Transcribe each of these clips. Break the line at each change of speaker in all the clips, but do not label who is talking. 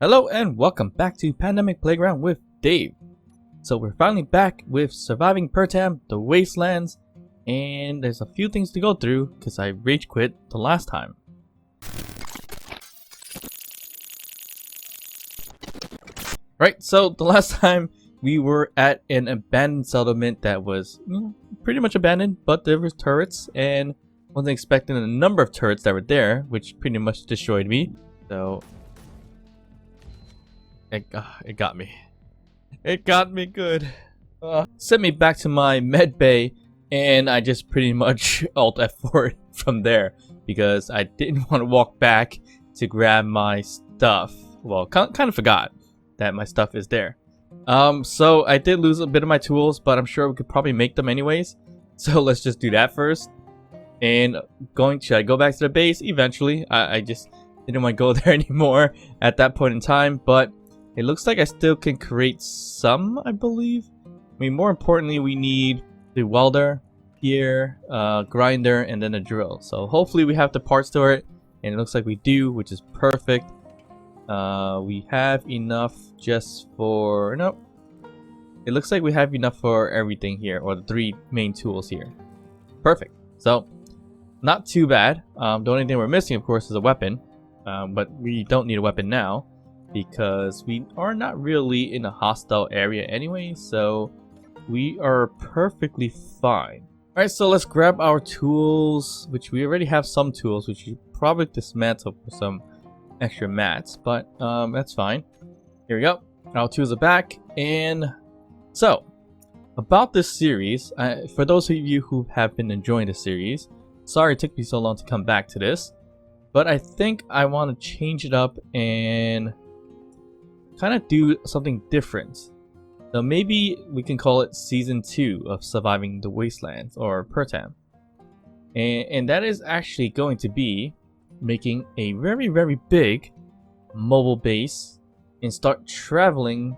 Hello and welcome back to Pandemic Playground with Dave. So we're finally back with surviving Pertam, the Wastelands, and there's a few things to go through because I rage quit the last time. Right, so the last time we were at an abandoned settlement that was pretty much abandoned, but there was turrets and wasn't expecting the number of turrets that were there, which pretty much destroyed me. So it got me. It got me good. Sent me back to my med bay, and I just pretty much alt F4 from there because I didn't want to walk back to grab my stuff. Well, kind of forgot that my stuff is there. So I did lose a bit of my tools, but I'm sure we could probably make them anyways. So let's just do that first. And should I go back to the base eventually? I just didn't want to go there anymore at that point in time, but it looks like I still can create some, I believe. I mean, more importantly, we need the welder here, grinder, and then a drill. So hopefully we have the parts to it, and it looks like we do, which is perfect. We have enough just for... no. It looks like we have enough for everything here, or the three main tools here. Perfect. So, not too bad. The only thing we're missing, of course, is a weapon. But we don't need a weapon now, because we are not really in a hostile area anyway, so we are perfectly fine. Alright, so let's grab our tools, which we already have some tools, which we probably dismantle for some extra mats, but that's fine. Here we go. Our tools are back, and so about this series, for those of you who have been enjoying the series, sorry it took me so long to come back to this, but I think I want to change it up and kind of do something different. So maybe we can call it Season 2 of Surviving the Wastelands, or Pertam. And that is actually going to be making a very, very big mobile base and start traveling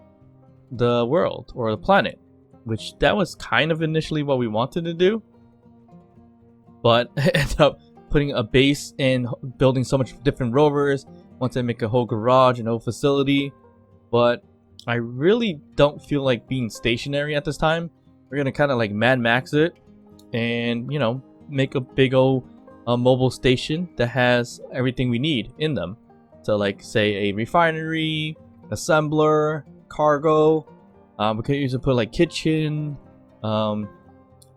the world, or the planet. Which that was kind of initially what we wanted to do. But I ended up putting a base and building so much different rovers. Once I make a whole garage and a whole facility. But I really don't feel like being stationary at this time. We're gonna kind of like Mad Max it, and make a big old mobile station that has everything we need in them. So like say a refinery, assembler, cargo. We could usually put like kitchen, a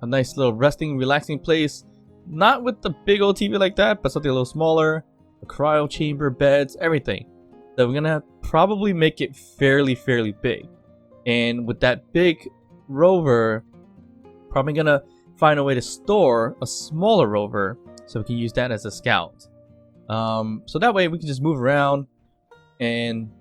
nice little resting, relaxing place. Not with the big old TV like that, but something a little smaller. A cryo chamber, beds, everything. So we're gonna probably make it fairly big, and with that big rover, probably gonna find a way to store a smaller rover so we can use that as a scout. So that way we can just move around and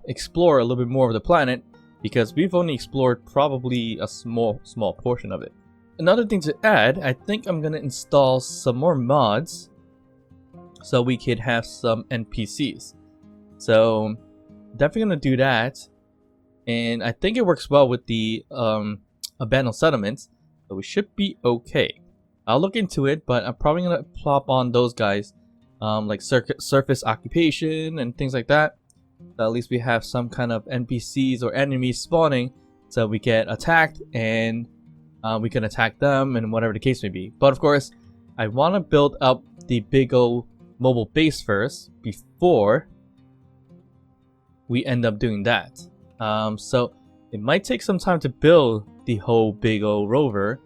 explore a little bit more of the planet, because we've only explored probably a small portion of it. Another thing to add, I think I'm gonna install some more mods so we could have some NPCs. So definitely gonna do that, and I think it works well with the abandoned settlements, so we should be okay. I'll look into it, but I'm probably gonna plop on those guys, like surface occupation and things like that. So at least we have some kind of NPCs or enemies spawning, so we get attacked and we can attack them and whatever the case may be. But of course, I want to build up the big old mobile base first before we end up doing that. So it might take some time to build the whole big old rover,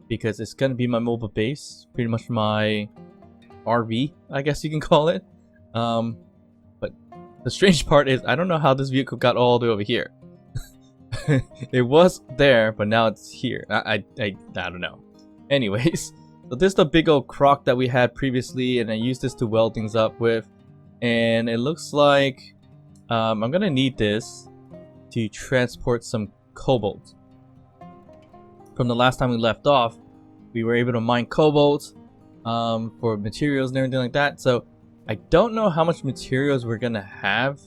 because it's gonna be my mobile base, pretty much my RV, I guess you can call it. But the strange part is I don't know how this vehicle got all the way over here. It was there, but now it's here. I don't know. Anyways, so this is the big old crock that we had previously, and I used this to weld things up with, and it looks like I'm gonna need this to transport some cobalt. From the last time we left off, we were able to mine cobalt for materials and everything like that. So I don't know how much materials we're gonna have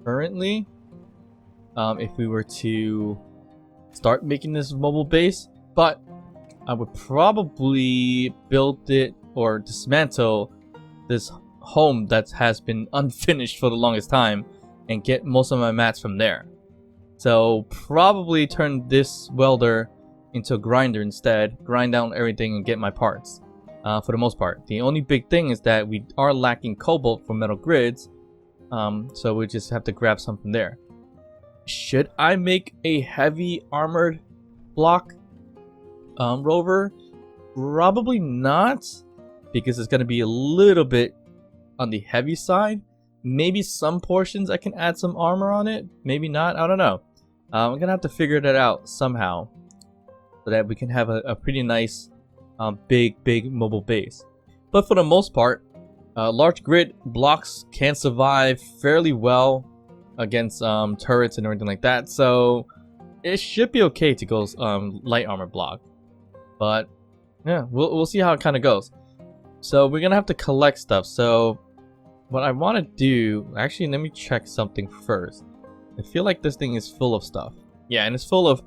currently if we were to start making this mobile base, but I would probably build it or dismantle this home that has been unfinished for the longest time and get most of my mats from there. So probably turn this welder into a grinder instead, grind down everything and get my parts for the most part. The only big thing is that we are lacking cobalt for metal grids, so we just have to grab some from there. Should I make a heavy armored block rover? Probably not, because it's going to be a little bit on the heavy side. Maybe some portions I can add some armor on it, maybe not, I don't know. I'm gonna have to figure that out somehow so that we can have a pretty nice big mobile base. But for the most part, large grid blocks can survive fairly well against turrets and everything like that, so it should be okay to go light armor block. But yeah, we'll see how it kind of goes. So we're gonna have to collect stuff. So what I want to do, actually, let me check something first. I feel like this thing is full of stuff. Yeah, and it's full of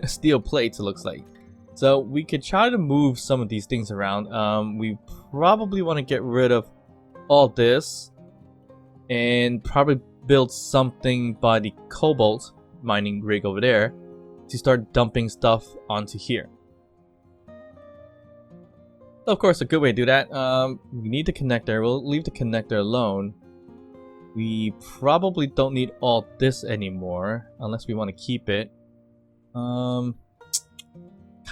steel plates, it looks like. So we could try to move some of these things around. We probably want to get rid of all this and probably build something by the Cobalt mining rig over there to start dumping stuff onto here. Of course, a good way to do that, we need the connector. We'll leave the connector alone. We probably don't need all this anymore, unless we want to keep it. Kind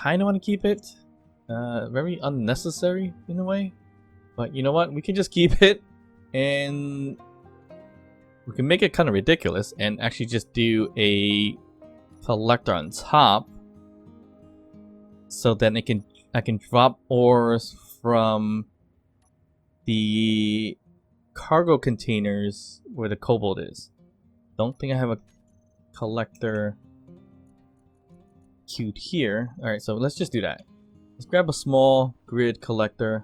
of want to keep it. Very unnecessary in a way. But you know what? We can just keep it, and we can make it kind of ridiculous and actually just do a collector on top. So then I can drop ores from the cargo containers where the cobalt is. Don't think I have a collector queued here. Alright, so let's just do that. Let's grab a small grid collector.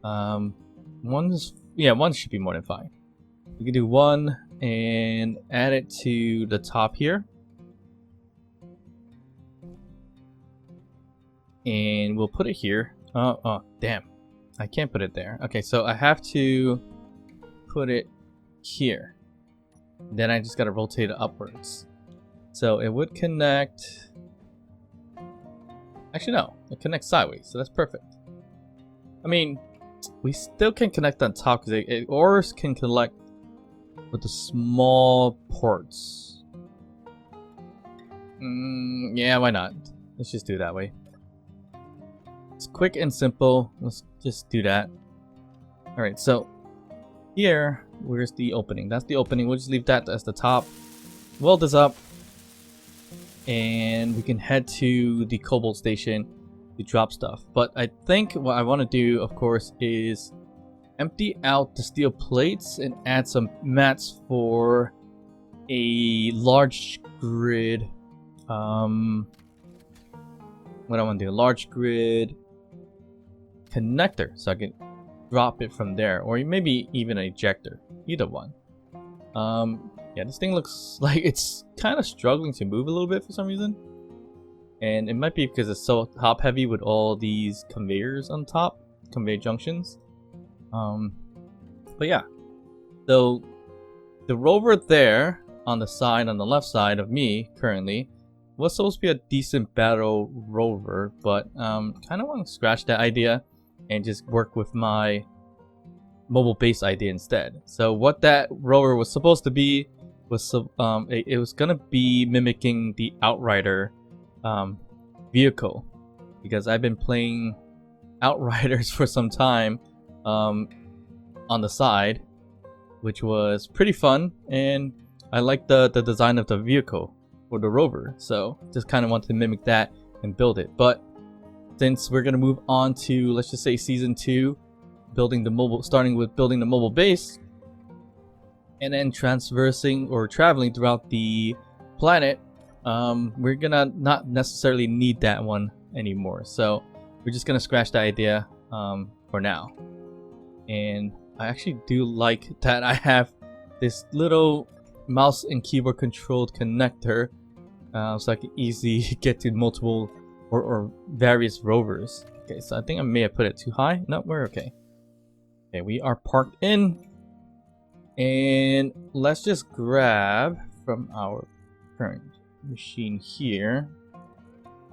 One should be more than fine. We can do one and add it to the top here. And we'll put it here. Oh, damn. I can't put it there. Okay, so I have to put it here. Then I just gotta rotate it upwards. So it would connect... Actually, no. It connects sideways, so that's perfect. I mean, we still can connect on top because ores can connect with the small ports. Yeah, why not? Let's just do it that way. It's quick and simple. Let's just do that. Alright, so here, where's the opening? That's the opening. We'll just leave that as the top. Weld this up. And we can head to the Cobalt station to drop stuff. But I think what I want to do, of course, is empty out the steel plates and add some mats for a large grid. What I want to do, large grid connector, so I can drop it from there, or maybe even an ejector, either one. Yeah, this thing looks like it's kind of struggling to move a little bit for some reason, and it might be because it's so top heavy with all these conveyors on top, conveyor junctions. But yeah, so the rover there on the side, on the left side of me currently, was supposed to be a decent battle rover, but kind of want to scratch that idea and just work with my mobile base idea instead. So what that rover was supposed to be was it was gonna be mimicking the Outrider vehicle, because I've been playing Outriders for some time on the side, which was pretty fun, and I like the design of the vehicle for the rover, so just kind of want to mimic that and build it. But since we're gonna move on to, let's just say, season 2, starting with building the mobile base, and then traversing or traveling throughout the planet, we're gonna not necessarily need that one anymore. So we're just gonna scratch that idea for now. And I actually do like that I have this little mouse and keyboard controlled connector, so I can easily get to multiple or various rovers. Okay, so I think I may have put it too high. No, we're okay. Okay, we are parked in, And let's just grab from our current machine here.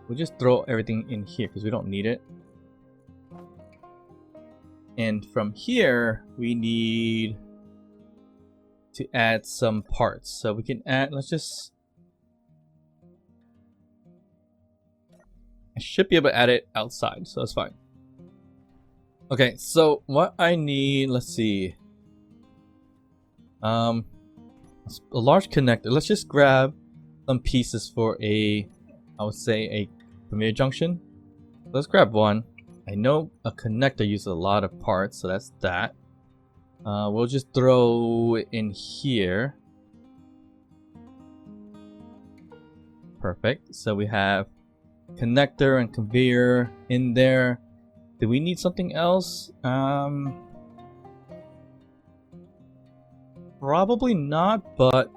We'll just throw everything in here because we don't need it. And from here, we need to add some parts. So we can add, let's just... I should be able to add it outside, so that's fine. Okay, so what I need, let's see. A large connector. Let's just grab some pieces for I would say a conveyor junction. Let's grab one. I know a connector uses a lot of parts, so that's that. We'll just throw it in here. Perfect. So we have connector and conveyor in there. Do we need something else? Probably not, but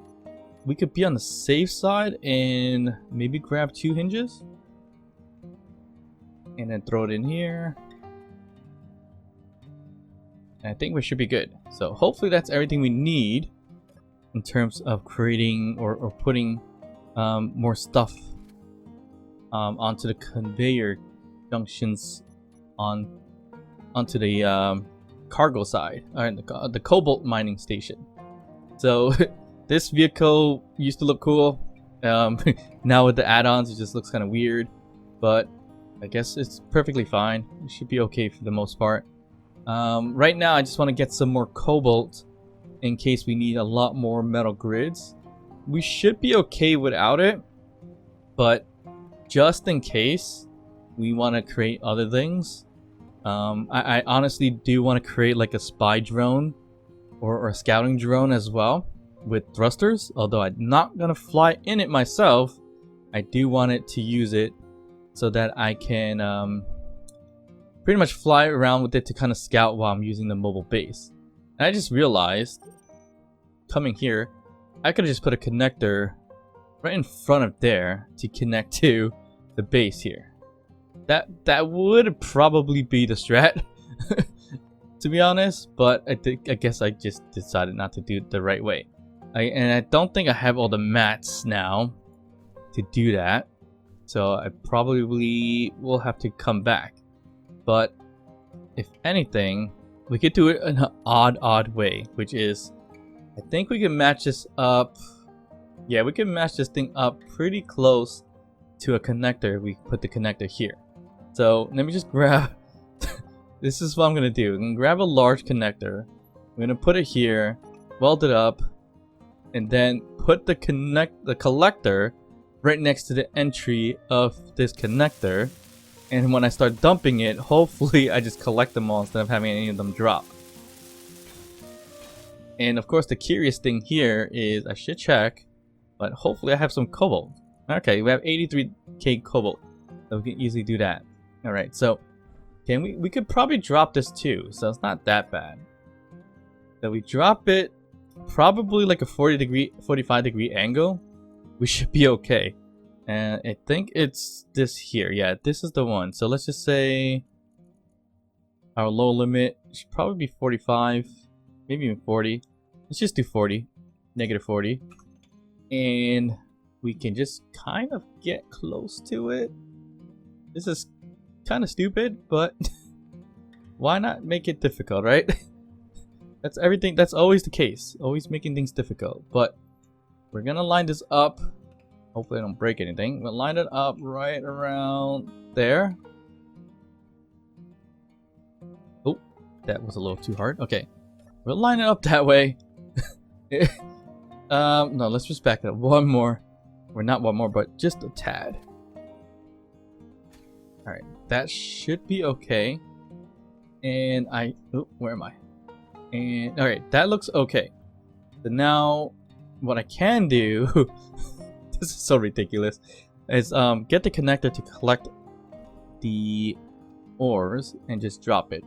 we could be on the safe side and maybe grab 2 hinges and then throw it in here. And I think we should be good. So hopefully that's everything we need in terms of creating or putting more stuff onto the conveyor junctions onto the cargo side, or the Cobalt mining station. So this vehicle used to look cool. Now with the add-ons, it just looks kind of weird, but I guess it's perfectly fine. It should be okay for the most part. Right now, I just want to get some more Cobalt in case we need a lot more metal grids. We should be okay without it, but just in case we want to create other things, I honestly do want to create like a spy drone or a scouting drone as well with thrusters. Although I'm not gonna fly in it myself, I do want it to use it so that I can pretty much fly around with it to kind of scout while I'm using the mobile base. And I just realized, coming here, I could have just put a connector right in front of there to connect to the base here. That would probably be the strat, to be honest, but I guess I just decided not to do it the right way. And I don't think I have all the mats now to do that, so I probably will have to come back. But if anything, we could do it in an odd way, which is, I think we can match this up. Yeah, we can match this thing up pretty close to a connector. We put the connector here. So let me just grab. This is what I'm gonna do. I'm gonna grab a large connector. I'm gonna put it here, weld it up, and then put the collector right next to the entry of this connector. And when I start dumping it, hopefully I just collect them all instead of having any of them drop. And of course, the curious thing here is I should check, but hopefully I have some Cobalt. Okay, we have 83k Cobalt, so we can easily do that. All right, so we could probably drop this too, so it's not that bad. So we drop it probably like a 45 degree angle. We should be okay. And I think it's this here. Yeah, this is the one. So let's just say our low limit should probably be 45, maybe even 40. Let's just do 40, negative 40. And we can just kind of get close to it. This is kind of stupid, but why not make it difficult, right? That's everything. That's always the case. Always making things difficult. But we're gonna line this up. Hopefully I don't break anything. We'll line it up right around there. Oh, that was a little too hard. Okay, we'll line it up that way. No, let's just back it up one more. Or not one more, but just a tad. Alright, that should be okay. And oh, where am I? And alright, that looks okay. So now what I can do this is so ridiculous, is get the connector to collect the ores and just drop it.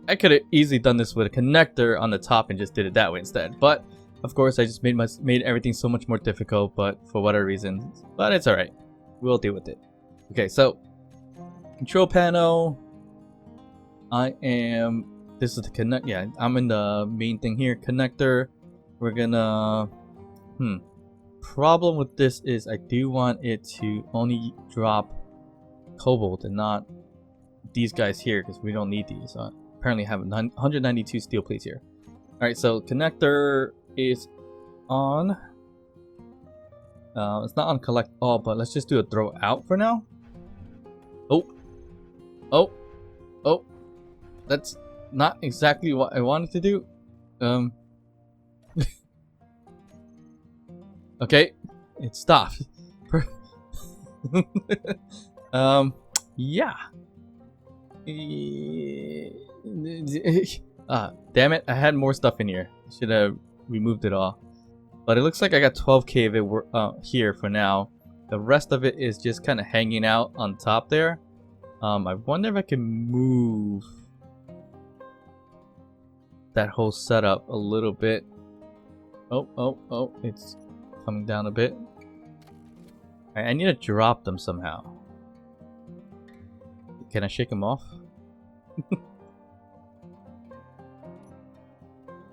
I could have easily done this with a connector on the top and just did it that way instead, but of course I just made everything so much more difficult, but for whatever reason. But it's alright, we'll deal with it. Okay, so control panel, I am this is the connect. Yeah, I'm in the main thing here. Connector. We're gonna. Problem with this is I do want it to only drop Cobalt and not these guys here because we don't need these. Apparently I have 192 steel plates here. Alright, so connector is on. It's not on collect all, but let's just do a throw out for now. Oh, that's not exactly what I wanted to do. Okay, it stopped. Yeah. Damn it, I had more stuff in here. Should have removed it all. But it looks like I got 12k of it here for now. The rest of it is just kind of hanging out on top there. I wonder if I can move that whole setup a little bit. Oh, it's coming down a bit. I need to drop them somehow. Can I shake them off?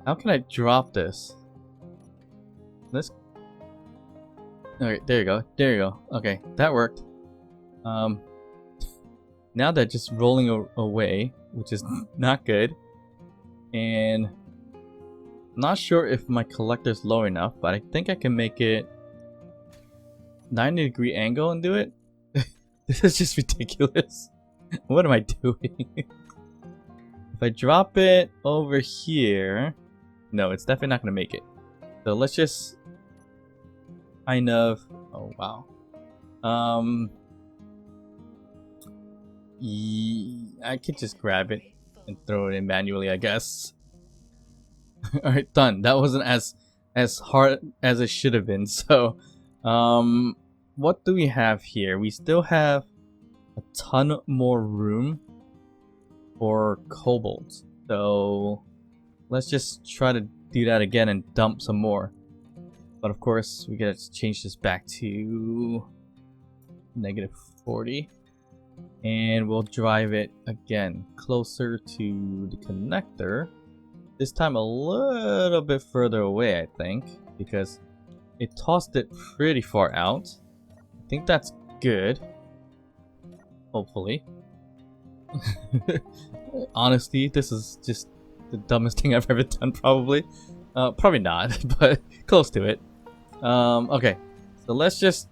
How can I drop this? Let's. Okay, there you go. There you go. Okay, that worked. Now they're just rolling away, which is not good. And I'm not sure if my collector's low enough, but I think I can make it 90-degree angle and do it. This is just ridiculous. What am I doing? If I drop it over here, no, it's definitely not gonna make it. So let's just kind of. Oh wow. I could just grab it and throw it in manually, I guess. All right, done. That wasn't as hard as it should have been. So, what do we have here? We still have a ton more room for Cobalt. So, let's just try to do that again and dump some more. But of course, we gotta change this back to -40. And we'll drive it again closer to the connector. This time a little bit further away, I think, because it tossed it pretty far out. I think that's good. Hopefully. Honestly, this is just the dumbest thing I've ever done, probably. Probably not, but close to it. Okay, so let's just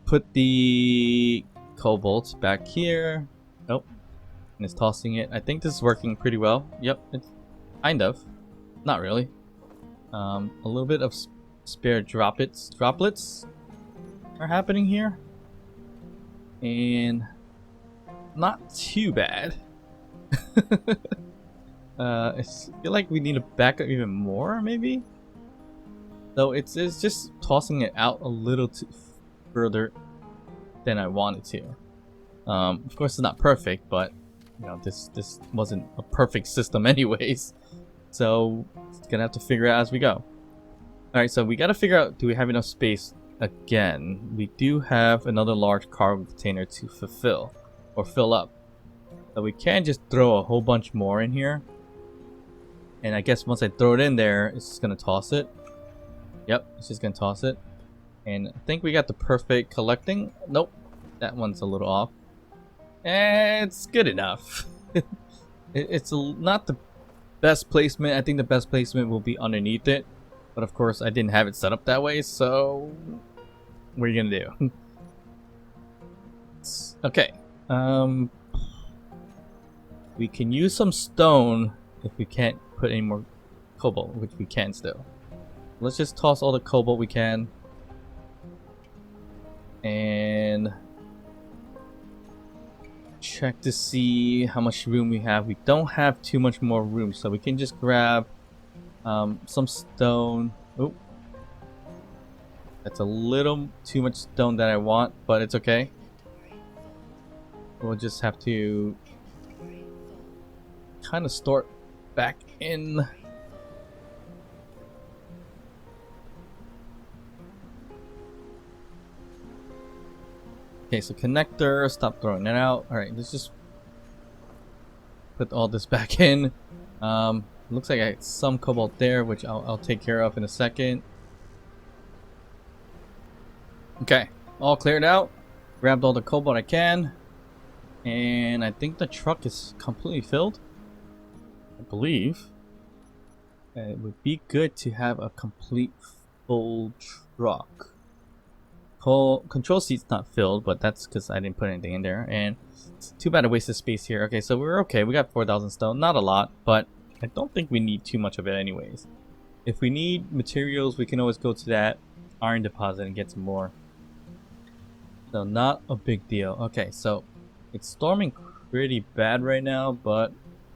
put the Cobalt back here. Oh, and it's tossing it. I think this is working pretty well. Yep, it's kind of. Not really. A little bit of spare droplets are happening here. And not too bad. I feel like we need to back up even more, maybe? Though it's just tossing it out a little too further than I wanted to. Of course it's not perfect, but you know, this wasn't a perfect system anyways. So it's gonna have to figure out as we go. Alright, so we gotta figure out, do we have enough space again? We do have another large cargo container to fulfill or fill up. So we can just throw a whole bunch more in here. And I guess once I throw it in there, it's just gonna toss it. Yep, it's just gonna toss it. And I think we got the perfect collecting. Nope, that one's a little off. It's good enough. It's not the best placement. I think the best placement will be underneath it. But of course, I didn't have it set up that way, so what are you gonna do? Okay. We can use some stone if we can't put any more cobalt, which we can still. Let's just toss all the cobalt we can. And check to see how much room we have. We don't have too much more room, so we can just grab some stone. Oh, that's a little too much stone that I want, but it's okay. We'll just have to kind of store it back in. Okay, so connector, stop throwing it out. Alright, let's just put all this back in. Looks like I got some cobalt there, which I'll take care of in a second. Okay, all cleared out. Grabbed all the cobalt I can. And I think the truck is completely filled. I believe. It would be good to have a complete full truck. Control seat's not filled, but that's because I didn't put anything in there. And it's too bad I wasted space here. Okay, so we're okay. We got 4,000 stone. Not a lot, but I don't think we need too much of it anyways. If we need materials, we can always go to that iron deposit and get some more. So not a big deal. Okay, so it's storming pretty bad right now, but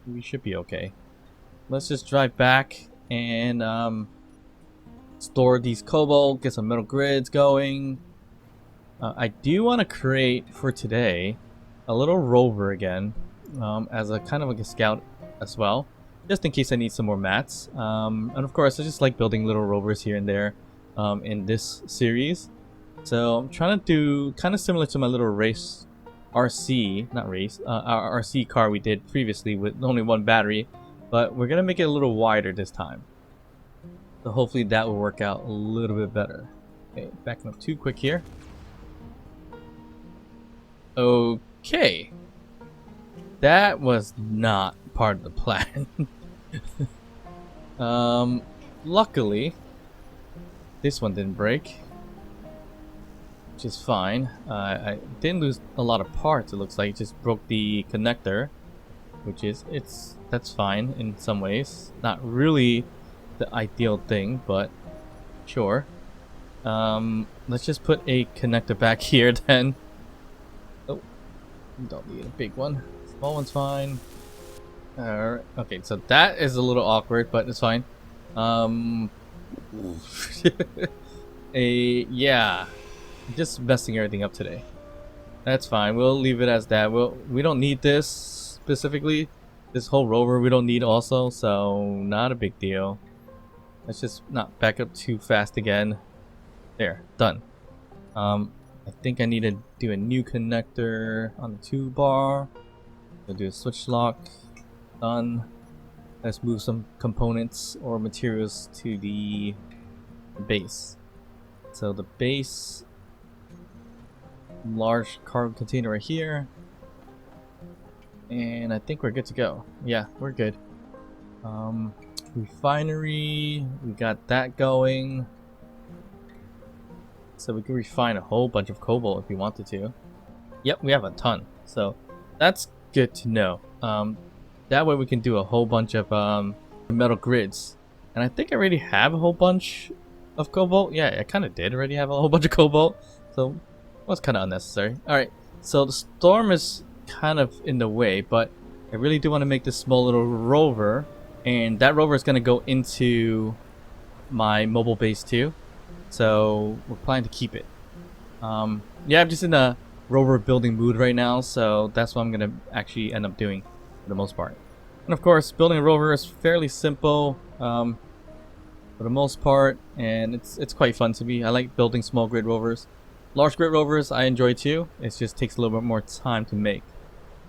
we should be okay. Let's just drive back and store these cobalt, get some metal grids going. I do want to create for today a little rover again, as a kind of like a scout as well, just in case I need some more mats. And of course, I just like building little rovers here and there in this series. So I'm trying to do kind of similar to my little race RC, not race, our RC car we did previously with only one battery, but we're gonna make it a little wider this time. So hopefully that will work out a little bit better. Okay, backing up too quick here. Okay, that was not part of the plan. Luckily, this one didn't break, which is fine. I didn't lose a lot of parts. It looks like it just broke the connector, which is that's fine in some ways. Not really the ideal thing, but sure. Let's just put a connector back here then. Oh, don't need a big one. Small one's fine. Alright, okay, so that is a little awkward, but it's fine. Yeah, just messing everything up today. That's fine. We'll leave it as that. We don't need this specifically. This whole rover we don't need also, so not a big deal. Let's just not back up too fast again. There, done. I think I need to do a new connector on the 2-bar. We'll do a switch lock. Done. Let's move some components or materials to the base. So the base, large cargo container right here, and I think we're good to go. Yeah, we're good. Refinery, we got that going, so we can refine a whole bunch of cobalt if we wanted to. Yep, we have a ton, so that's good to know. That way we can do a whole bunch of metal grids, and I think I already have a whole bunch of cobalt. Yeah, I kind of did already have a whole bunch of cobalt, so it was kind of unnecessary. Alright, so the storm is kind of in the way, but I really do want to make this small little rover, and that rover is going to go into my mobile base too, so we're planning to keep it. Yeah, I'm just in a rover building mood right now, so that's what I'm going to actually end up doing for the most part. And of course, building a rover is fairly simple for the most part, and it's quite fun to me. I like building small grid rovers. Large grid rovers I enjoy too. It just takes a little bit more time to make.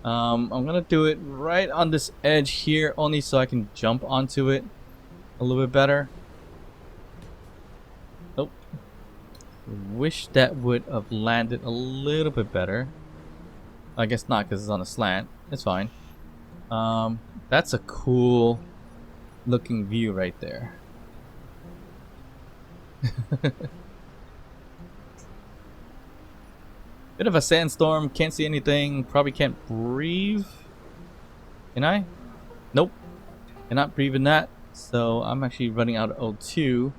I'm gonna do it right on this edge here, only so I can jump onto it a little bit better. Nope. Wish that would have landed a little bit better. I guess not, because it's on a slant. It's fine. That's a cool looking view right there. Bit of a sandstorm, can't see anything, probably can't breathe. Can I? Nope. Cannot breathe in that. So I'm actually running out of O2.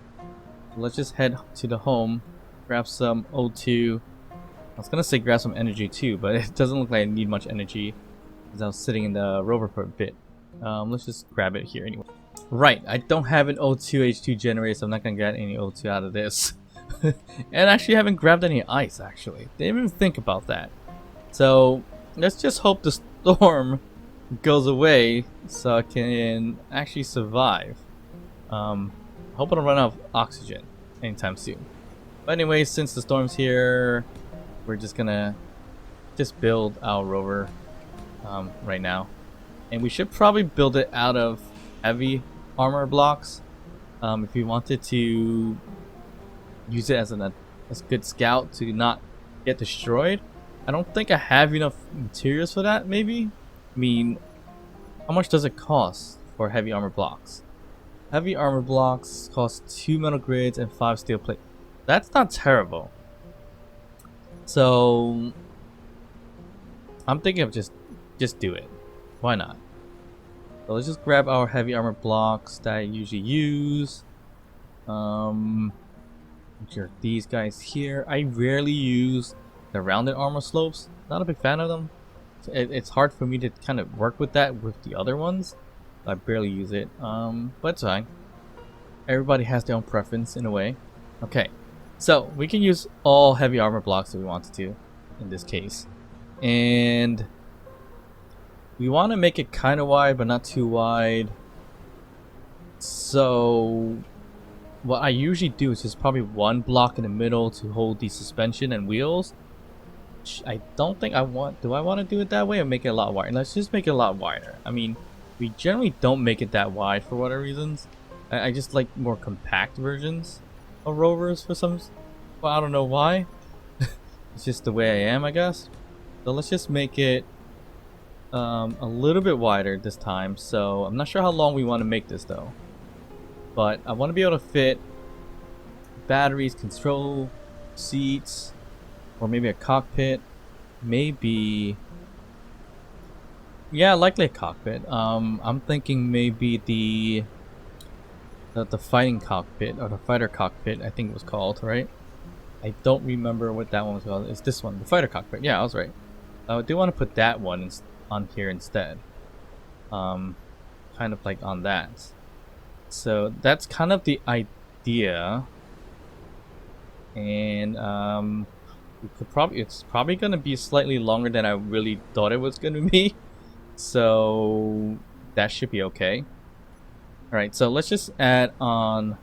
Let's just head to the home, grab some O2. I was gonna say grab some energy too, but it doesn't look like I need much energy because I was sitting in the rover for a bit. Let's just grab it here anyway. Right, I don't have an O2H2 generator, so I'm not gonna get any O2 out of this. And actually haven't grabbed any ice actually. Didn't even think about that. So let's just hope the storm goes away so I can actually survive. Hope I don't run out of oxygen anytime soon. But anyway, since the storm's here, we're just gonna build our rover right now. And we should probably build it out of heavy armor blocks. If we wanted to use it as a good scout to not get destroyed. I don't think I have enough materials for that, maybe? I mean, how much does it cost for heavy armor blocks? Heavy armor blocks cost 2 metal grids and 5 steel plate. That's not terrible. So I'm thinking of just do it. Why not? So let's just grab our heavy armor blocks that I usually use. Which are these guys here. I rarely use the rounded armor slopes. Not a big fan of them. It's hard for me to kind of work with that with the other ones. I barely use it. But it's fine. Everybody has their own preference in a way. Okay, so we can use all heavy armor blocks if we wanted to in this case. And we want to make it kind of wide but not too wide. So what I usually do is just probably one block in the middle to hold the suspension and wheels. I don't think I want... Do I want to do it that way or make it a lot wider? Let's just make it a lot wider. I mean, we generally don't make it that wide for whatever reasons. I just like more compact versions of Rovers for some... Well, I don't know why. It's just the way I am, I guess. So let's just make it a little bit wider this time. So I'm not sure how long we want to make this though. But I want to be able to fit batteries, control, seats, or maybe a cockpit. Maybe... Yeah, likely a cockpit. I'm thinking maybe the fighting cockpit, or the fighter cockpit, I think it was called, right? I don't remember what that one was called. It's this one, the fighter cockpit. Yeah, I was right. I do want to put that one on here instead. Kind of like on that. So that's kind of the idea. And we could it's probably gonna be slightly longer than I really thought it was gonna be. So that should be okay. Alright, so let's just add on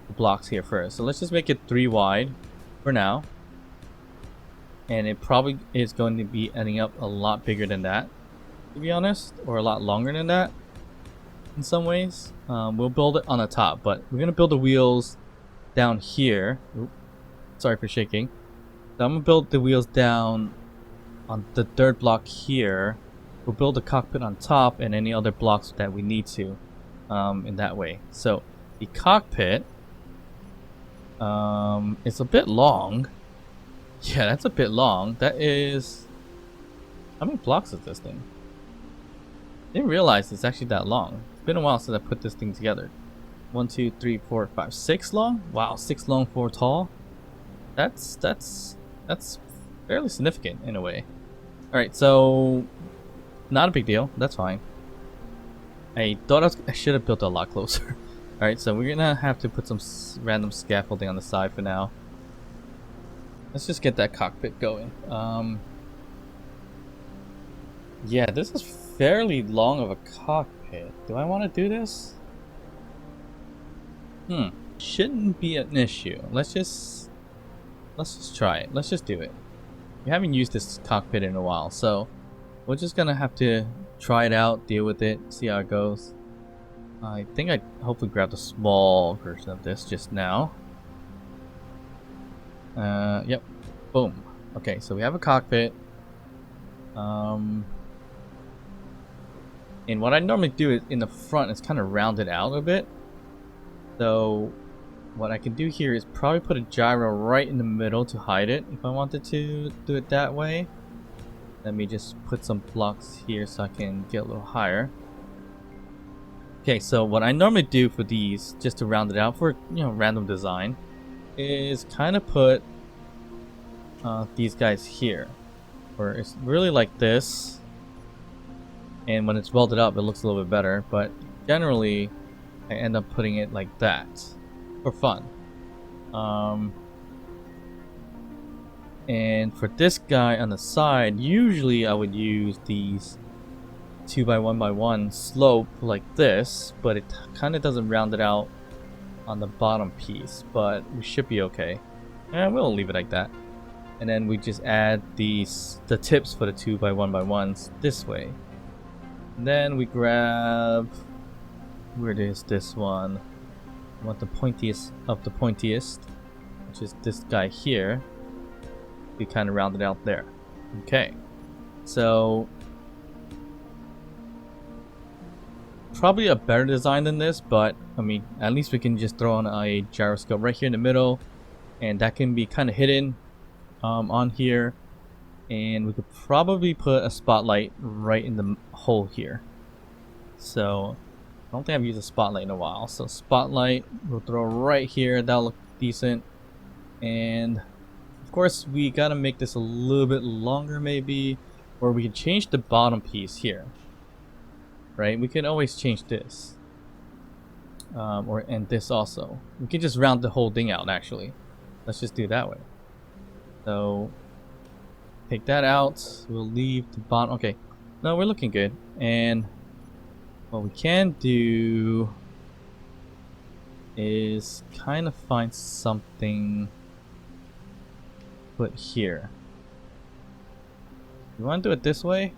the blocks here first. So let's just make it 3 wide for now. And it probably is going to be ending up a lot bigger than that, to be honest, or a lot longer than that in some ways. We'll build it on the top, but we're going to build the wheels down here. Oop, sorry for shaking. So I'm going to build the wheels down on the 3rd block here. We'll build the cockpit on top and any other blocks that we need to in that way. So the cockpit is a bit long. Yeah, that's a bit long. That is... How many blocks is this thing? I didn't realize it's actually that long. It's been a while since I put this thing together. 1, 2, 3, 4, 5, 6 long? Wow, 6 long, 4 tall. That's fairly significant in a way. Alright, so not a big deal. That's fine. I thought I should have built it a lot closer. Alright, so we're gonna have to put some random scaffolding on the side for now. Let's just get that cockpit going. Yeah, this is fairly long of a cockpit. Do I want to do this? Shouldn't be an issue. Let's just try it. Let's just do it. We haven't used this cockpit in a while, so we're just gonna have to try it out, deal with it, see how it goes. I think I hopefully grabbed a small version of this just now. Yep. Boom. Okay, so we have a cockpit. And what I normally do is in the front is kind of round it out a bit. So what I can do here is probably put a gyro right in the middle to hide it if I wanted to do it that way. Let me just put some blocks here so I can get a little higher. Okay, so what I normally do for these, just to round it out for, you know, random design, is kind of put these guys here, where it's really like this, and when it's welded up it looks a little bit better, but generally I end up putting it like that for fun. And for this guy on the side, usually I would use these 2x1x1 slope like this, but it kind of doesn't round it out on the bottom piece, but we should be okay. And we'll leave it like that. And then we just add the tips for the 2x1x1s this way. And then we grab, where is this one? I want the pointiest of the pointiest, which is this guy here. We kind of round it out there. Okay, so probably a better design than this, but I mean, at least we can just throw on a gyroscope right here in the middle, and that can be kind of hidden on here, and we could probably put a spotlight right in the hole here. So I don't think I've used a spotlight in a while, so spotlight we'll throw right here. That'll look decent. And of course we gotta make this a little bit longer maybe, or we can change the bottom piece here, right? We can always change this, and this also. We can just round the whole thing out. Actually, let's just do it that way. So take that out. We'll leave the bottom. Okay, no, we're looking good. And what we can do is kind of find something put here. You want to do it this way,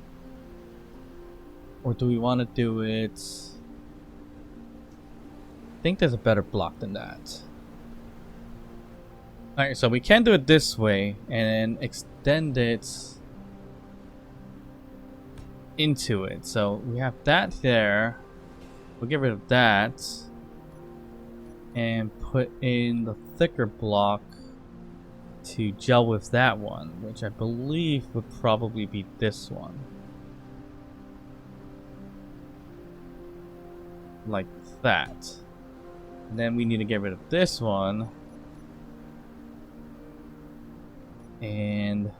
or do we want to do it? I think there's a better block than that. Alright, so we can do it this way and extend it into it. So we have that there. We'll get rid of that and put in the thicker block to gel with that one, which I believe would probably be this one. Like that. And then we need to get rid of this one and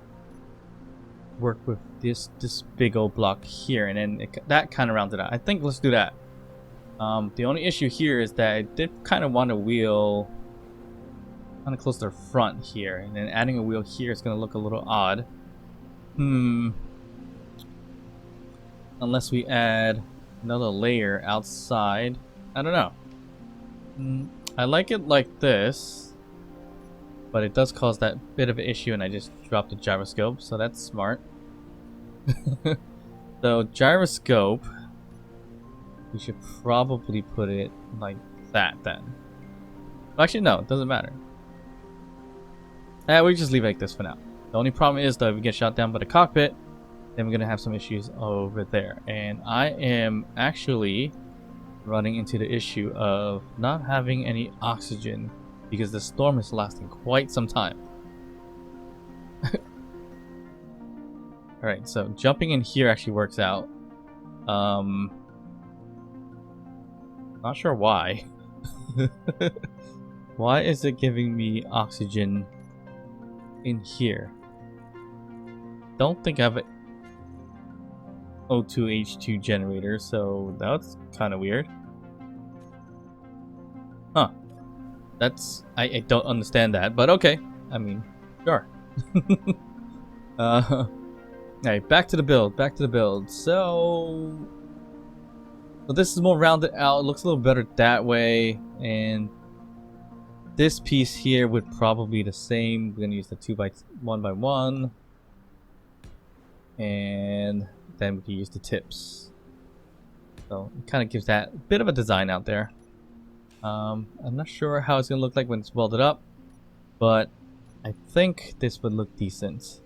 work with this big old block here, and then that kind of rounds it out. I think let's do that. The only issue here is that I did kind of want a wheel kind of close to the front here, and then adding a wheel here is going to look a little odd. Unless we add another layer outside. I don't know. I like it like this, but it does cause that bit of an issue, and I just dropped the gyroscope, so that's smart. So gyroscope, we should probably put it like that then. Actually, no, it doesn't matter. We just leave it like this for now. The only problem is that if we get shot down by the cockpit, then we're gonna have some issues over there. And I am actually running into the issue of not having any oxygen because the storm is lasting quite some time. Alright, so jumping in here actually works out. Not sure why. Why is it giving me oxygen in here? Don't think I have an O2H2 generator, so that's kind of weird. Huh. That's... I don't understand that, but okay. I mean, sure. Alright, back to the build, So this is more rounded out. It looks a little better that way. And this piece here would probably be the same. We're going to use the 1x1. And then we can use the tips. So it kind of gives that bit of a design out there. I'm not sure how it's going to look like when it's welded up, but I think this would look decent.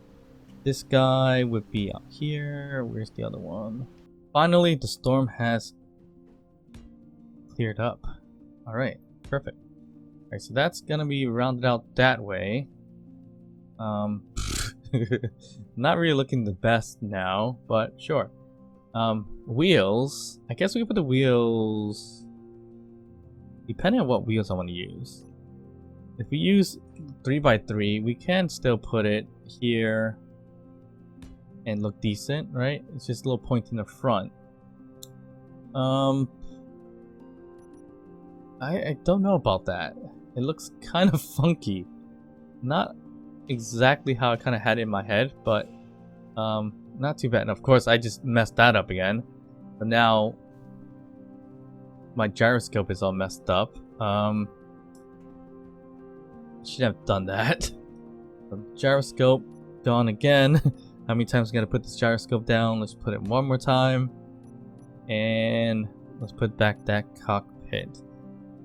This guy would be up here. Where's the other one? Finally, the storm has cleared up. Alright, perfect. Alright, so that's gonna be rounded out that way. Not really looking the best now, but sure. Wheels. I guess we can put the wheels depending on what wheels I want to use. If we use 3x3, we can still put it here and look decent, right? It's just a little point in the front. I don't know about that. It looks kind of funky. Not exactly how I kind of had it in my head, but not too bad. And of course, I just messed that up again. But now my gyroscope is all messed up. Should have done that. So gyroscope done again. How many times am I gonna put this gyroscope down? Let's put it one more time. And let's put back that cockpit.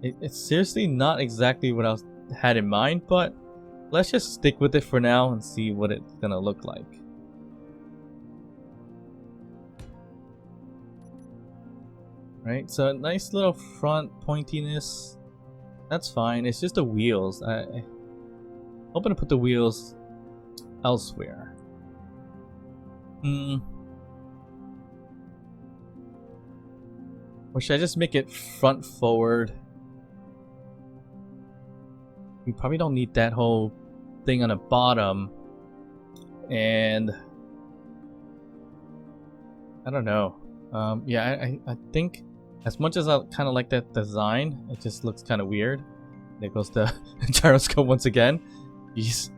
It's seriously not exactly what I had in mind, but let's just stick with it for now and see what it's gonna look like. Right, so a nice little front pointiness. That's fine. It's just the wheels. I'm hoping to put the wheels elsewhere. Or should I just make it front forward? We probably don't need that whole thing on the bottom. And I don't know. Yeah, I think as much as I kind of like that design, it just looks kind of weird. There goes the gyroscope once again. Jeez.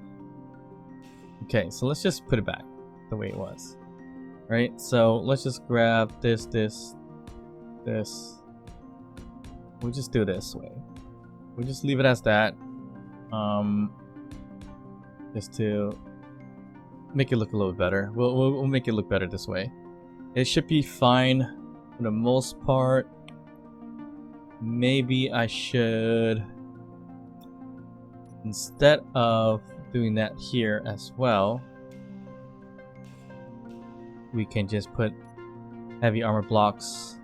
Okay, so let's just put it back the way it was. Right, so let's just grab this. We'll just do it this way. We'll just leave it as that. Just to make it look a little better. We'll make it look better this way. It should be fine for the most part. Maybe I should, instead of doing that here as well, we can just put heavy armor blocks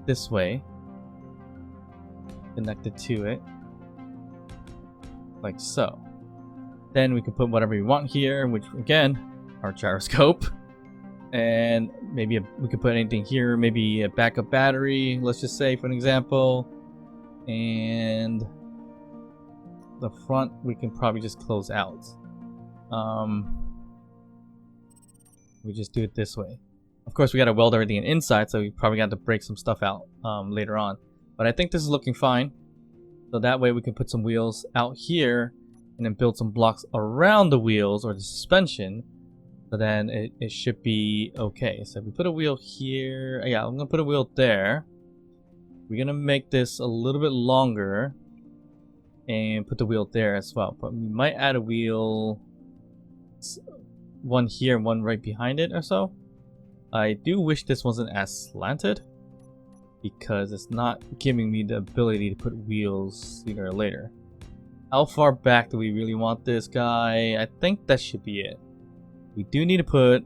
this way, connected to it, like so. Then we can put whatever we want here, which again, our gyroscope. And maybe we could put anything here, maybe a backup battery, let's just say for an example. And the front we can probably just close out. We just do it this way. Of course we gotta weld everything inside, so we probably got to break some stuff out later on. But I think this is looking fine. So that way we can put some wheels out here and then build some blocks around the wheels or the suspension. So then it should be okay. So if we put a wheel here, yeah, I'm gonna put a wheel there. We're gonna make this a little bit longer and put the wheel there as well. But we might add a wheel, one here and one right behind it or so. I do wish this wasn't as slanted because it's not giving me the ability to put wheels sooner or later. How far back do we really want this guy? I think that should be it. We do need to put,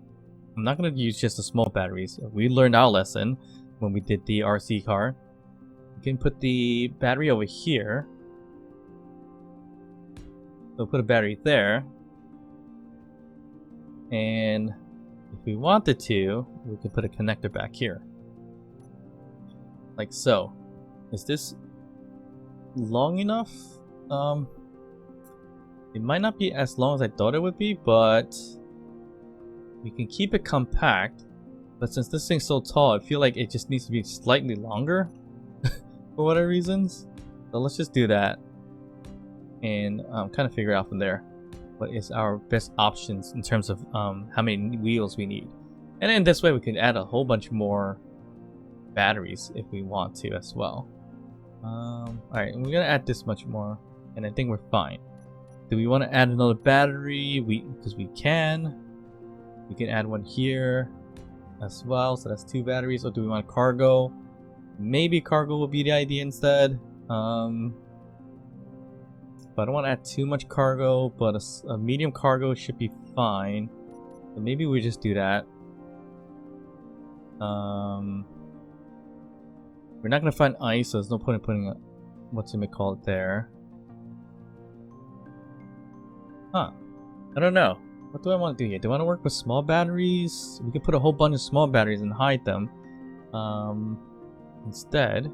I'm not going to use just the small batteries. We learned our lesson when we did the RC car. We can put the battery over here. So put a battery there. And if we wanted to, we could put a connector back here. Like so. Is this long enough? It might not be as long as I thought it would be, but we can keep it compact. But since this thing's so tall, I feel like it just needs to be slightly longer for whatever reasons. So let's just do that and kind of figure out from there what is our best options in terms of how many wheels we need. And then this way we can add a whole bunch more batteries if we want to as well. Alright, we're gonna add this much more and I think we're fine. Do we want to add another battery? Because we can. We can add one here as well, so that's 2 batteries. Or do we want cargo? Maybe cargo will be the idea instead. But I don't want to add too much cargo, but a medium cargo should be fine. So maybe we just do that. We're not going to find ice, so there's no point in putting what's it call it there. Huh. I don't know. What do I want to do here? Do I want to work with small batteries? We can put a whole bunch of small batteries and hide them. Instead,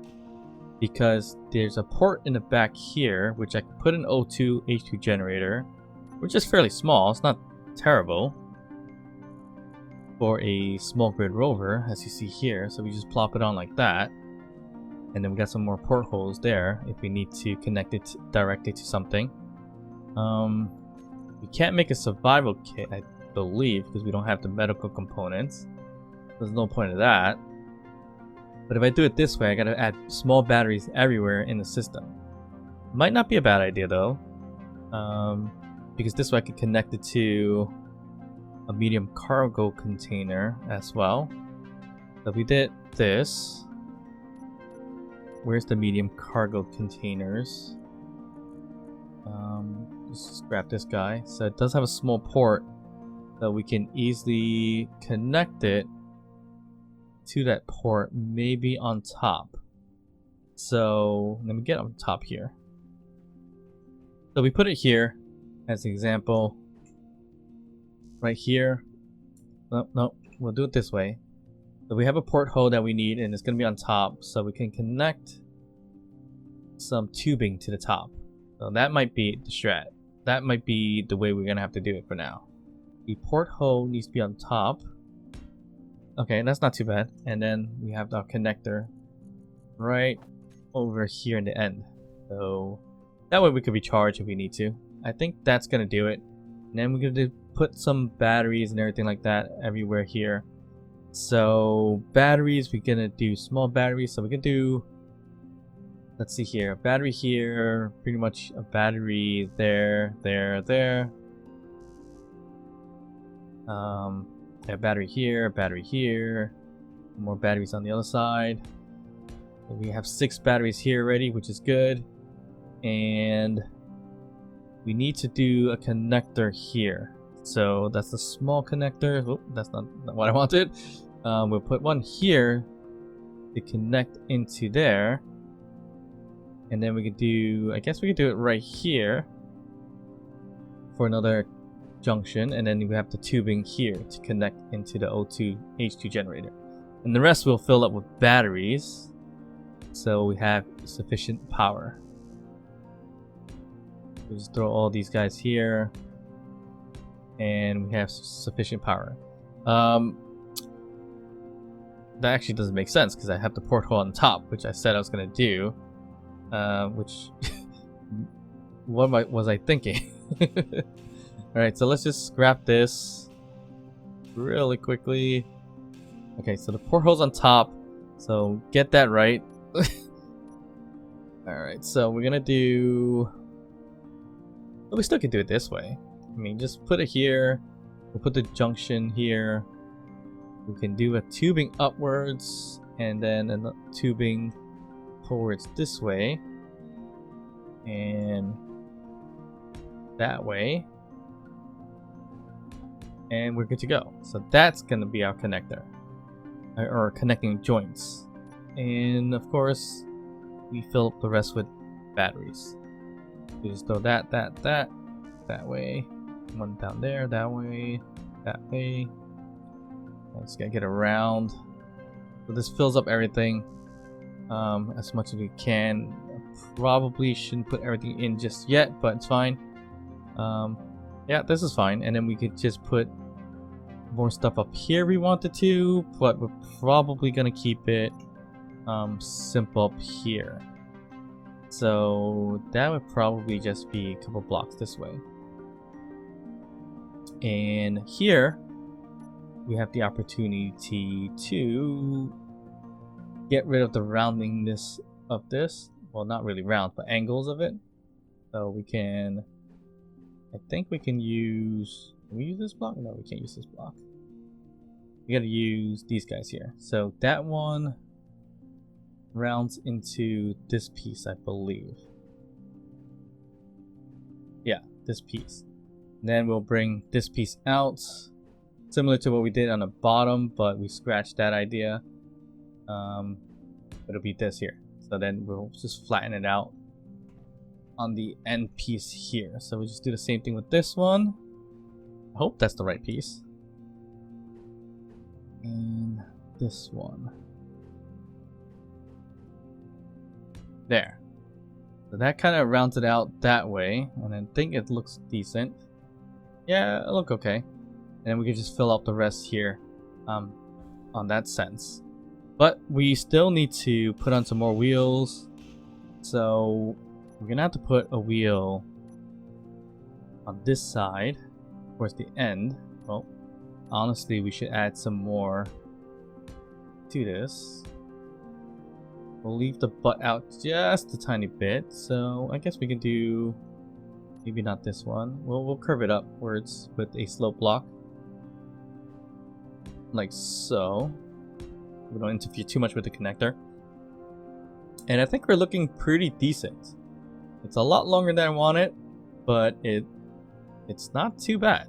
because there's a port in the back here, which I can put an O2 H2 generator, which is fairly small. It's not terrible for a small grid rover, as you see here. So we just plop it on like that. And then we got some more portholes there if we need to connect it directly to something. We can't make a survival kit, I believe, because we don't have the medical components. There's no point of that. But if I do it this way, I gotta add small batteries everywhere in the system. Might not be a bad idea though, because this way I can connect it to a medium cargo container as well. So we did this. Where's the medium cargo containers? Just grab this guy. So it does have a small port, so we can easily connect it to that port, maybe on top. So let me get on top here. So we put it here as an example. Right here. No, we'll do it this way. So we have a porthole that we need, and it's going to be on top, so we can connect some tubing to the top. So that might be the strat. That might be the way we're going to have to do it for now. The porthole needs to be on top. Okay, that's not too bad. And then we have our connector right over here in the end. So that way we could recharge if we need to. I think that's going to do it. And then we're going to put some batteries and everything like that everywhere here. So batteries, we're going to do small batteries. So we can do, let's see here, a battery here, pretty much a battery there. A battery here, more batteries on the other side. So we have 6 batteries here already, which is good. And we need to do a connector here. So that's a small connector. Oh, that's not what I wanted. We'll put one here to connect into there. And then we could do, I guess we could do it right here for another junction. And then we have the tubing here to connect into the O2 H2 generator. And the rest we'll fill up with batteries, so we have sufficient power. We'll just throw all these guys here, and we have sufficient power. That actually doesn't make sense because I have the porthole on top, which I said I was going to do. Which what was I thinking? Alright, so let's just scrap this really quickly. Okay, so the porthole's on top, so get that right. Alright, so we're gonna do... Well, we still can do it this way. I mean, just put it here. We'll put the junction here. We can do a tubing upwards, and then a tubing towards this way. And that way. And we're good to go. So that's gonna be our connector. Or connecting joints. And of course, we fill up the rest with batteries. We just throw that way. One down there, that way. I just gotta get around. So this fills up everything as much as we can. I probably shouldn't put everything in just yet, but it's fine. Yeah, this is fine. And then we could just put more stuff up here if we wanted to, but we're probably gonna keep it simple up here. So that would probably just be a couple blocks this way. And here we have the opportunity to get rid of the roundingness of this. Well, not really round, but angles of it. So we can, I think we can use, can we use this block? No, we can't use this block. We gotta use these guys here. So that one rounds into this piece, I believe. Yeah, this piece. And then we'll bring this piece out, similar to what we did on the bottom, but we scratched that idea. It'll be this here. So then we'll just flatten it out on the end piece here. So we just do the same thing with this one. I hope that's the right piece. And this one. There. So that kind of rounds it out that way. And I think it looks decent. Yeah, it look okay. And then we can just fill out the rest here on that sense. But we still need to put on some more wheels. So we're gonna have to put a wheel on this side towards the end. Well, honestly, we should add some more to this. We'll leave the butt out just a tiny bit. So I guess we can do, maybe not this one. We'll curve it upwards with a slope block. Like so. We don't interfere too much with the connector. And I think we're looking pretty decent. It's a lot longer than I wanted, but it's not too bad.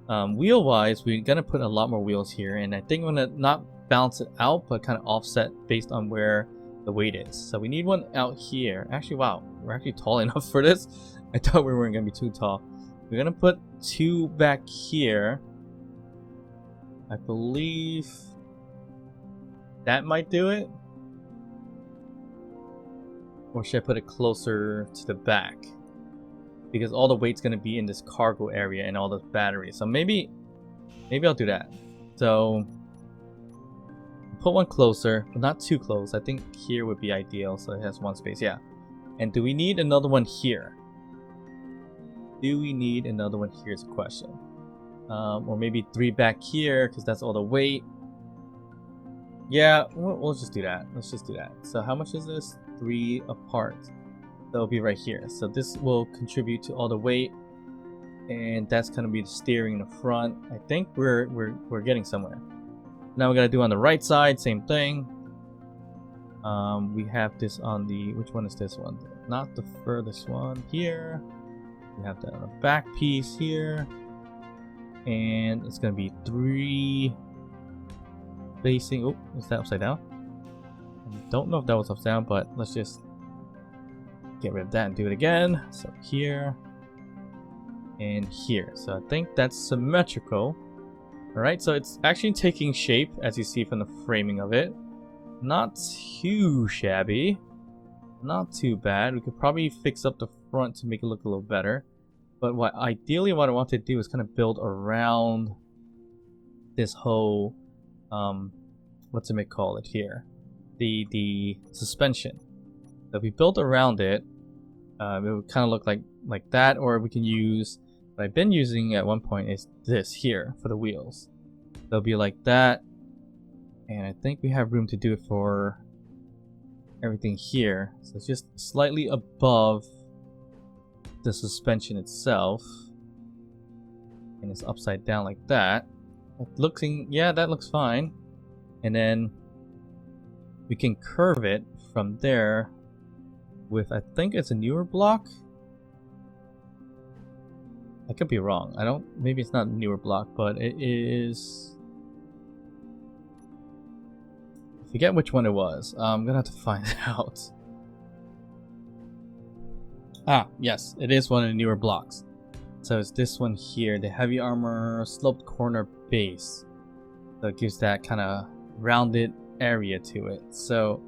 Wheel wise, we're gonna put a lot more wheels here, and I think I'm gonna not balance it out, but kind of offset based on where the weight is. So we need one out here. Actually, wow, we're actually tall enough for this. I thought we weren't gonna be too tall. We're gonna put 2 back here. I believe that might do it. Or should I put it closer to the back? Because all the weight's gonna be in this cargo area and all the batteries. So maybe I'll do that. So put one closer, but not too close. I think here would be ideal, so it has one space. Yeah. And do we need another one here? Do we need another one here is a question. Or maybe 3 back here, because that's all the weight. Yeah, we'll just do that. Let's just do that. So how much is this? 3 apart. That'll be right here. So this will contribute to all the weight, and that's gonna be the steering in the front. I think we're getting somewhere. Now we gotta do on the right side, same thing. We have this on the, which one is this one? Not the furthest one here. We have that on the back piece here, and it's gonna be 3 facing. Oh, is that upside down? I don't know if that was upside down, but let's just get rid of that and do it again. So here and here. So I think that's symmetrical. Alright, so it's actually taking shape, as you see from the framing of it. Not too shabby. Not too bad. We could probably fix up the front to make it look a little better. But ideally what I want to do is kind of build around this whole, what's it call it here? The suspension. So if we built around it, it would kind of look like that, or we can use what I've been using at one point is this here for the wheels. They'll be like that, and I think we have room to do it for everything here. So it's just slightly above the suspension itself, and it's upside down like that. Yeah, that looks fine. And then we can curve it from there with, I think it's a newer block. I could be wrong. Maybe it's not a newer block, but it is. I forget which one it was. I'm gonna have to find out. Ah, yes, it is one of the newer blocks. So it's this one here, the heavy armor sloped corner base. So it gives that kind of rounded area to it. So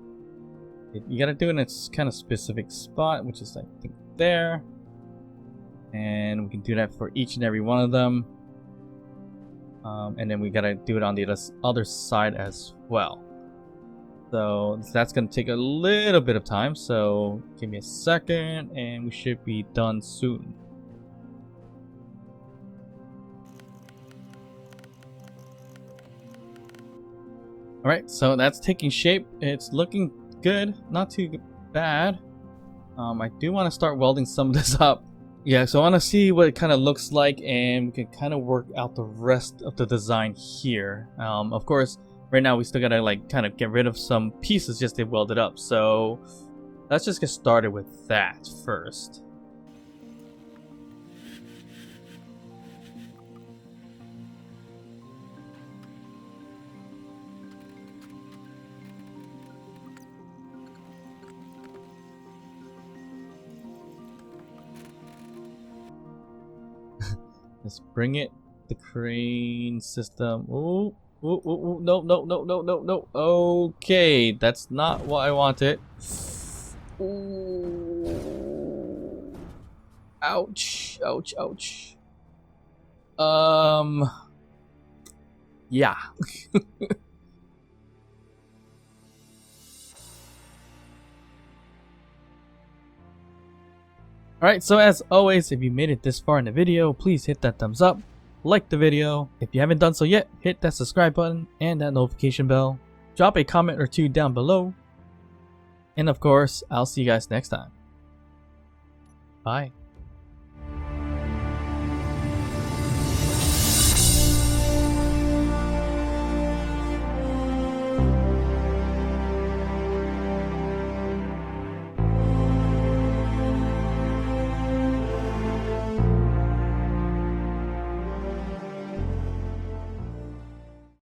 you gotta do it in its kind of specific spot, which is I think there. And we can do that for each and every one of them. And then we gotta do it on the other side as well. So that's gonna take a little bit of time. So give me a second and we should be done soon. Alright, so that's taking shape. It's looking good, not too bad. I do want to start welding some of this up. Yeah, so I want to see what it kind of looks like, and we can kind of work out the rest of the design here. Of course, right now we still gotta like kind of get rid of some pieces just to weld it up. So let's just get started with that first. Let's bring it. The crane system. Oh, no. Okay, that's not what I wanted. Ooh. Ouch. Yeah. Alright, so as always, if you made it this far in the video, please hit that thumbs up, like the video. If you haven't done so yet, hit that subscribe button and that notification bell. Drop a comment or two down below. And of course, I'll see you guys next time. Bye.